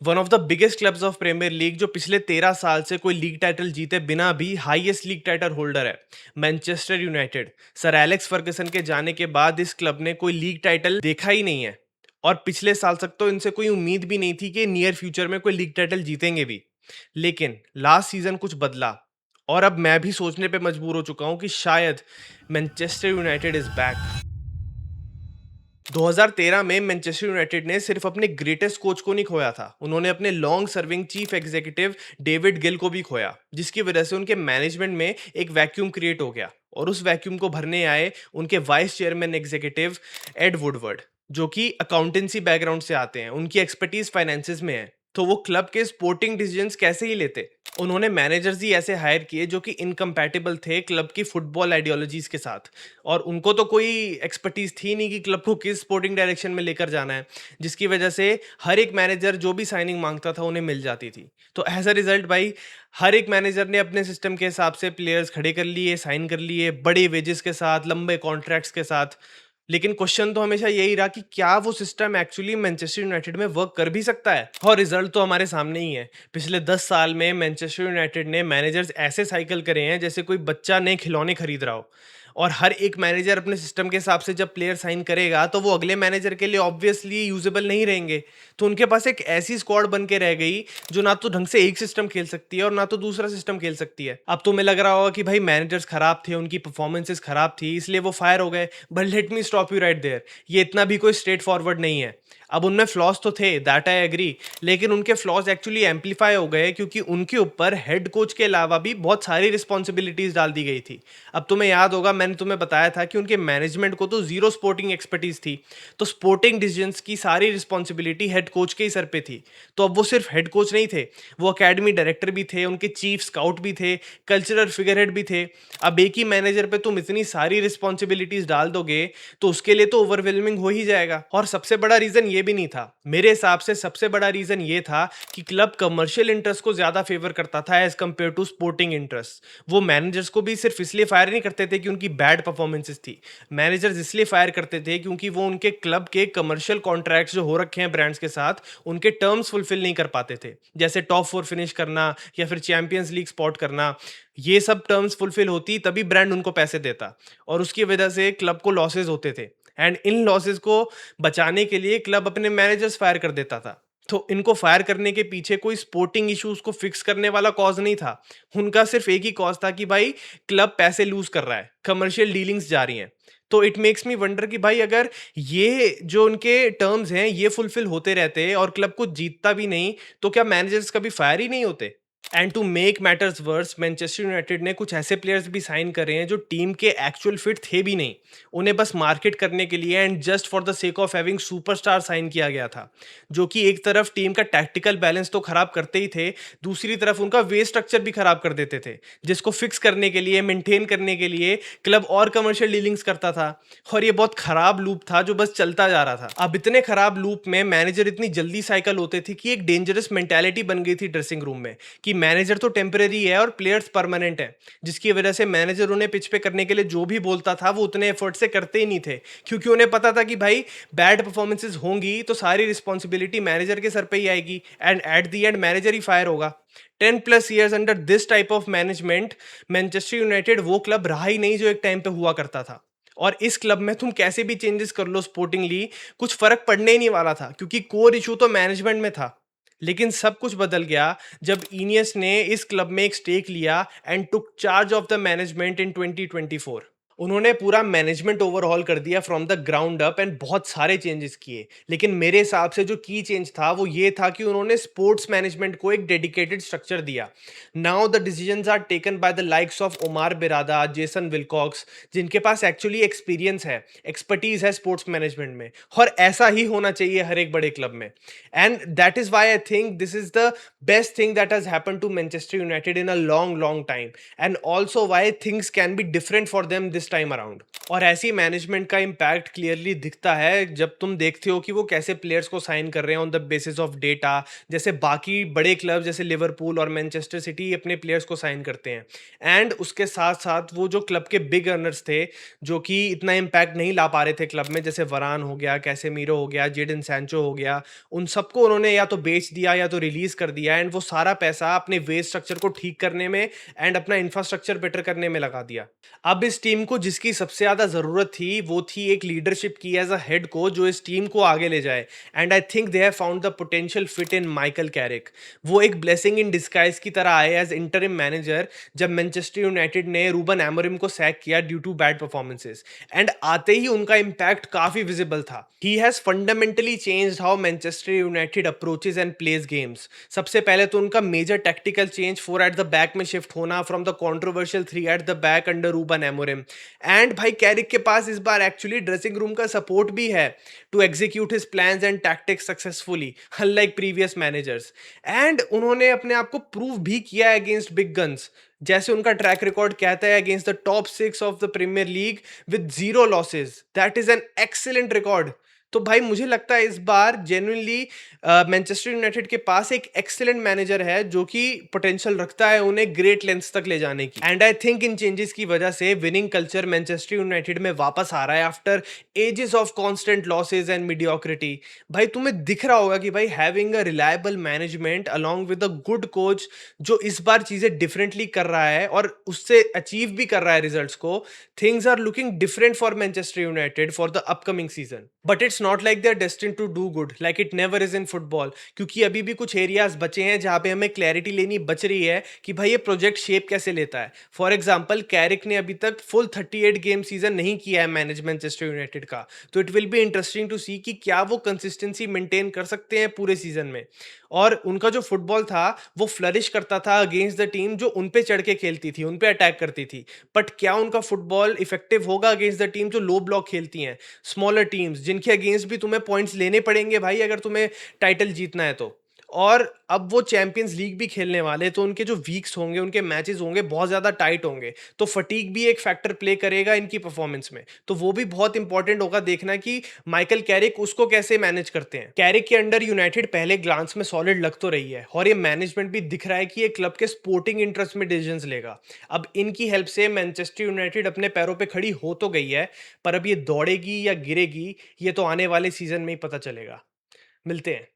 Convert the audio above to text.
One of the biggest clubs of premier league जो पिछले 13 साल से कोई लीग टाइटल जीते बिना भी हाईएस्ट लीग टाइटल होल्डर है Manchester United. Sir Alex Ferguson के जाने के बाद इस क्लब ने कोई लीग टाइटल देखा ही नहीं है, और पिछले साल तक तो इनसे कोई उम्मीद भी नहीं थी कि नियर फ्यूचर में कोई लीग टाइटल जीतेंगे भी। लेकिन लास्ट सीजन कुछ बदला, और अब मैं भी सोचने पे मजबूर हो चुका हूं कि शायद मैनचेस्टर यूनाइटेड इज बैक। 2013 में मैनचेस्टर यूनाइटेड ने सिर्फ अपने ग्रेटेस्ट कोच को नहीं खोया था, उन्होंने अपने long serving chief executive David Gill को भी खोया, जिसकी वजह से उनके मैनेजमेंट में एक वैक्यूम क्रिएट हो गया। और उस वैक्यूम को भरने आए उनके vice chairman executive Ed Woodward, जो कि अकाउंटेंसी बैकग्राउंड से आते हैं, उनकी एक्सपर्टीज फाइनेंसिस में है। तो वो क्लब के स्पोर्टिंग डिसीजंस कैसे ही लेते। उन्होंने मैनेजर्स ही ऐसे हायर किए जो कि इनकम्पैटिबल थे क्लब की फुटबॉल आइडियोलॉजीज के साथ, और उनको तो कोई एक्सपर्टीज थी नहीं कि क्लब को किस स्पोर्टिंग डायरेक्शन में लेकर जाना है, जिसकी वजह से हर एक मैनेजर जो भी साइनिंग मांगता था उन्हें मिल जाती थी। तो एज अ रिजल्ट भाई, हर एक मैनेजर ने अपने सिस्टम के हिसाब से प्लेयर्स खड़े कर लिए, साइन कर लिए, बड़े वेजेस के साथ, लंबे कॉन्ट्रैक्ट्स के साथ। लेकिन क्वेश्चन तो हमेशा यही रहा कि क्या वो सिस्टम एक्चुअली मैनचेस्टर यूनाइटेड में वर्क कर भी सकता है, और रिजल्ट तो हमारे सामने ही है। पिछले 10 साल में मैनचेस्टर यूनाइटेड ने मैनेजर्स ऐसे साइकिल करे हैं जैसे कोई बच्चा नए खिलौने खरीद रहा हो, और हर एक मैनेजर अपने सिस्टम के हिसाब से जब प्लेयर साइन करेगा तो वो अगले मैनेजर के लिए ऑब्वियसली यूजेबल नहीं रहेंगे। तो उनके पास एक ऐसी स्क्वाड बन के रह गई जो ना तो ढंग से एक सिस्टम खेल सकती है और ना तो दूसरा सिस्टम खेल सकती है। अब तुम्हें लग रहा होगा कि भाई मैनेजर्स खराब थे, उनकी परफॉर्मेंसेस खराब थी इसलिए वो फायर हो गए, but let me stop you right there. ये इतना भी कोई स्ट्रेट फॉरवर्ड नहीं है। अब उनमें फ्लॉज तो थे, दैट आई एग्री, लेकिन उनके फ्लॉज एक्चुअली एम्पलीफाई हो गए क्योंकि उनके ऊपर हेड कोच के अलावा भी बहुत सारी रिस्पॉन्सिबिलिटीज डाल दी गई थी। अब तुम्हें याद होगा, मैंने तुम्हें बताया था कि उनके मैनेजमेंट को तो जीरो स्पोर्टिंग एक्सपर्टीज थी, तो स्पोर्टिंग डिसीजंस की सारी रिस्पॉन्सिबिलिटी हेड कोच के ही सर पे थी। तो अब वो सिर्फ हेड कोच नहीं थे, वो अकेडमी डायरेक्टर भी थे, उनके चीफ स्काउट भी थे, कल्चरल फिगर हेड भी थे। अब एक ही मैनेजर पे तुम इतनी सारी रिस्पॉन्सिबिलिटीज डाल दोगे तो उसके लिए तो ओवरवेलमिंग हो ही जाएगा। और सबसे बड़ा रीजन ये भी नहीं था, मेरे हिसाब से सबसे बड़ा रीजन ये था कि क्लब कमर्शियल इंटरेस्ट को ज्यादा फेवर करता था as compare to sporting interest. वो मैनेजर्स को भी सिर्फ इसलिए फायर नहीं करते थे कि उनकी बैड परफॉर्मेंसेस थी, मैनेजर्स इसलिए फायर करते थे क्योंकि वो उनके क्लब के कमर्शियल कॉन्ट्रैक्ट्स जो हो रखे हैं ब्रांड्स के साथ, उनके टर्म्स फुलफिल नहीं कर पाते थे, जैसे टॉप 4 फिनिश करना या फिर चैंपियंस लीग स्पॉट करना। ये सब टर्म्स फुलफिल होती तभी ब्रांड उनको पैसे देता, और उसकी वजह से क्लब को लॉसेस होते थे। एंड इन लॉसेस को बचाने के लिए क्लब अपने मैनेजर्स फायर कर देता था। तो इनको फायर करने के पीछे कोई स्पोर्टिंग इश्यूज को फिक्स करने वाला कॉज नहीं था, उनका सिर्फ एक ही कॉज था कि भाई क्लब पैसे लूज कर रहा है, कमर्शियल डीलिंग्स जा रही हैं। तो इट मेक्स मी वंडर कि भाई अगर ये जो उनके टर्म्स हैं ये फुलफिल होते रहते और क्लब कुछ जीतता भी नहीं, तो क्या मैनेजर्स कभी फायर ही नहीं होते। And to make matters worse, Manchester United ने कुछ ऐसे प्लेयर्स भी साइन करे हैं जो टीम के एक्चुअल फिट थे भी नहीं, उन्हें बस मार्केट करने के लिए and just for the sake of having superstar sign किया गया था, जो कि एक तरफ टीम का टैक्टिकल बैलेंस तो खराब करते ही थे, दूसरी तरफ उनका वे स्ट्रक्चर भी खराब कर देते थे, जिसको फिक्स करने के लिए, मेंटेन करने के लिए क्लब और कमर्शियल डीलिंग्स करता था। और ये बहुत खराब लूप था जो बस चलता जा रहा था। अब इतने खराब लूप में मैनेजर इतनी जल्दी साइकिल होते थे कि एक डेंजरस मेंटालिटी बन गई थी ड्रेसिंग रूम में कि मैनेजर तो टेम्परेरी है और प्लेयर्स परमानेंट है, जिसकी वजह से मैनेजर उन्हें पिच पे करने के लिए जो भी बोलता था वो उतने एफर्ट से करते ही नहीं थे, क्योंकि उन्हें पता था कि भाई बैड परफॉर्मेंसेज होंगी तो सारी रिस्पॉन्सिबिलिटी मैनेजर के सर पे ही आएगी, and at the end manager he fire होगा। 10+ years under this type of management Manchester United वो क्लब रहा ही नहीं जो एक टाइम पे हुआ करता था। और इस क्लब में तुम कैसे भी चेंजेस कर लो स्पोर्टिंगली, कुछ फर्क पड़ने ही नहीं वाला था, क्योंकि कोर इशू तो मैनेजमेंट में था। लेकिन सब कुछ बदल गया जब इनियस ने इस क्लब में एक स्टेक लिया and took charge of the management in 2024। उन्होंने पूरा मैनेजमेंट ओवरहॉल कर दिया from the ground up and बहुत सारे चेंजेस किए। लेकिन मेरे हिसाब से जो की चेंज था वो ये था कि उन्होंने स्पोर्ट्स मैनेजमेंट को एक डेडिकेटेड स्ट्रक्चर दिया। Now the decisions are taken by the likes of Omar Berrada, Jason Wilcox, जिनके पास एक्चुअली एक्सपीरियंस है, एक्सपर्टीज है स्पोर्ट्स मैनेजमेंट में, और ऐसा ही होना चाहिए हर एक बड़े क्लब में। And that is why I think this is the best thing that has happened to Manchester United in a long, long time, and also why things can be different for them this this time around. और ऐसी management का impact clearly दिखता है जब तुम देखते हो कि वो कैसे प्लेयर्स को साइन कर रहे हैं on the basis of data, जैसे बाकी बड़े क्लब जैसे लिवरपूल और मैनचेस्टर सिटी अपने प्लेयर्स को साइन करते हैं। एंड उसके साथ साथ वो जो क्लब के बिग अर्नर्स थे, जो कि इतना इम्पैक्ट नहीं ला पा रहे थे क्लब में, जैसे वरान हो गया, कैसेमीरो हो गया, जेडन सैंचो हो गया, उन सबको उन्होंने या तो बेच दिया या तो रिलीज कर दिया, एंड वो सारा पैसा अपने वेस्ट स्ट्रक्चर को ठीक करने में एंड अपना इंफ्रास्ट्रक्चर बेटर करने में लगा दिया। अब इस टीम को जिसकी सबसे ज़्यादा ज़रूरत थी, वो थी एक लीडरशिप की एज़ अ हेड कोच जो इस टीम को आगे ले जाए। And I think they have found the potential fit in Michael Carrick. वो एक ब्लेसिंग इन डिस्गाइज की तरह आए एज इंटरिम मैनेजर जब मैनचेस्टर यूनाइटेड ने रूबन एमोरिम को सैक किया due to bad performances. And आते ही उनका इम्पैक्ट काफ़ी विजिबल था। He has fundamentally changed how Manchester United approaches and plays games. सबसे पहले तो उनका major tactical change 4 at the back में शिफ्ट होना from the controversial 3 at the back under Ruben Amorim. And भाई कैरिक के पास इस बार एक्चुअली ड्रेसिंग रूम का सपोर्ट भी है to execute his plans and tactics successfully, unlike previous managers. And उन्होंने अपने आप को प्रूव भी किया है अगेंस्ट बिग गन्स, जैसे उनका ट्रैक रिकॉर्ड कहता है, against the top 6 of the premier league with 0 losses. That is an excellent record. तो भाई मुझे लगता है इस बार जेन्युइनली मैनचेस्टर यूनाइटेड के पास एक एक्सीलेंट मैनेजर है जो कि पोटेंशियल रखता है उन्हें ग्रेट लेंथ्स तक ले जाने की। And I think in changes की वजह से विनिंग कल्चर मैनचेस्टर यूनाइटेड में वापस आ रहा है after ages of constant losses and mediocrity. भाई तुम्हें दिख रहा होगा कि भाई having a reliable management along with a good coach जो इस बार चीजें डिफरेंटली कर रहा है और उससे अचीव भी कर रहा है रिजल्ट्स को, things are looking different for Manchester United for the upcoming season. But it's not like they are destined to do good like it never is in football, क्योंकि अभी भी कुछ एरियाज बचे हैं जहां पे हमें क्लैरिटी लेनी बच रही है कि भाई ये प्रोजेक्ट शेप कैसे लेता है। फॉर एग्जाम्पल कैरिक ने अभी तक फुल 38 गेम सीजन नहीं किया है मैनेज मैनचेस्टर यूनाइटेड का, तो it will be interesting to see कि क्या वो कंसिस्टेंसी मेंटेन कर सकते हैं पूरे सीजन में। और उनका जो फुटबॉल था वो फ्लरिश करता था अगेंस्ट द टीम जो उन पे चढ़ के खेलती थी, उन पे अटैक करती थी। बट क्या उनका फुटबॉल इफेक्टिव होगा अगेंस्ट द टीम जो लो ब्लॉक खेलती हैं, स्मॉलर टीम्स जिनके अगेंस्ट भी तुम्हें पॉइंट्स लेने पड़ेंगे भाई अगर तुम्हें टाइटल जीतना है तो। और अब वो चैंपियंस लीग भी खेलने वाले, तो उनके जो वीक्स होंगे, उनके मैचेस होंगे बहुत ज़्यादा टाइट होंगे, तो फटीग भी एक फैक्टर प्ले करेगा इनकी परफॉर्मेंस में। तो वो भी बहुत इंपॉर्टेंट होगा देखना कि माइकल कैरिक उसको कैसे मैनेज करते हैं। कैरिक के अंडर यूनाइटेड पहले ग्लांस में सॉलिड लग तो रही है और ये मैनेजमेंट भी दिख रहा है कि ये क्लब के स्पोर्टिंग इंटरेस्ट में डिसीजंस लेगा। अब इनकी हेल्प से मैनचेस्टर यूनाइटेड अपने पैरों पे खड़ी हो तो गई है, पर अब ये दौड़ेगी या गिरेगी ये तो आने वाले सीजन में ही पता चलेगा। मिलते हैं।